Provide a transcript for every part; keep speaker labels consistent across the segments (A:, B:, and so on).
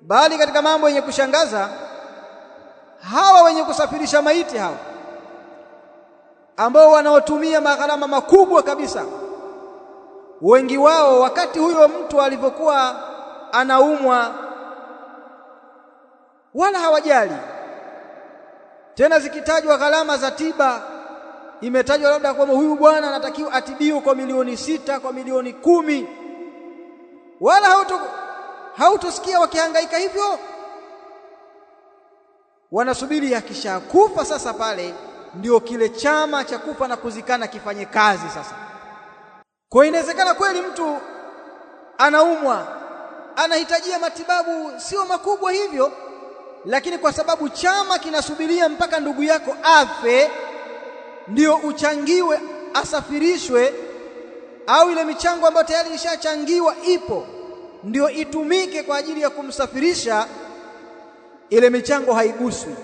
A: Bali katika mambo yenye kushangaza, hawa wenye kusafirisha maiti hawa ambao wanaotumia magharama makubwa kabisa, wengi wao wakati huyo mtu alivyokuwa anaumwa wala hawajali tena. Zikitajwa gharama za tiba, imetajwa labda kwamba huyu bwana anatakiwa atibiwe kwa milioni 6, kwa milioni 10, wala hautosikia wakihangaika hivyo. Wanasubiri akishakufa sasa, pale ndio kile chama cha kufa na kuzikana kifanye kazi sasa. Kwa inawezekana kweli mtu anaumwa, anahitajia matibabu sio makubwa hivyo, lakini kwa sababu chama kinasubiria mpaka ndugu yako afe ndio uchangiwe, asafirishwe, au ile michango ambayo tayari ishachangiwa ipo ndio itumike kwa ajili ya kumsafirisha, ile michango haiguswi.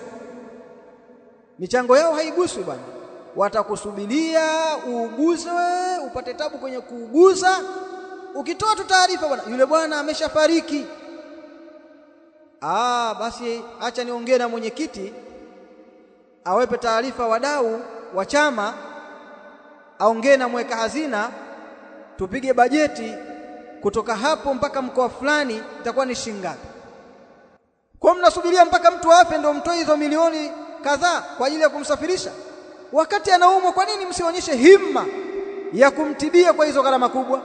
A: Michango yao haiguswi bwana. Watakusubiria uuguzwe, upate tabu kwenye kuuguza. Ukitoa tu taarifa, bwana yule bwana ameshafariki, basi acha niongee na mwenyekiti awepe taarifa wadau wa chama, aongee na mweka hazina, tupige bajeti kutoka hapo mpaka mkoa fulani itakuwa ni shilingi ngapi. Kwa mnasubiria mpaka mtu afe ndio mtoe hizo milioni kadhaa kwa ajili ya kumsafirisha, wakati anaumwa. Kwa nini msionyeshe himma ya kumtibia kwa hizo gharama kubwa?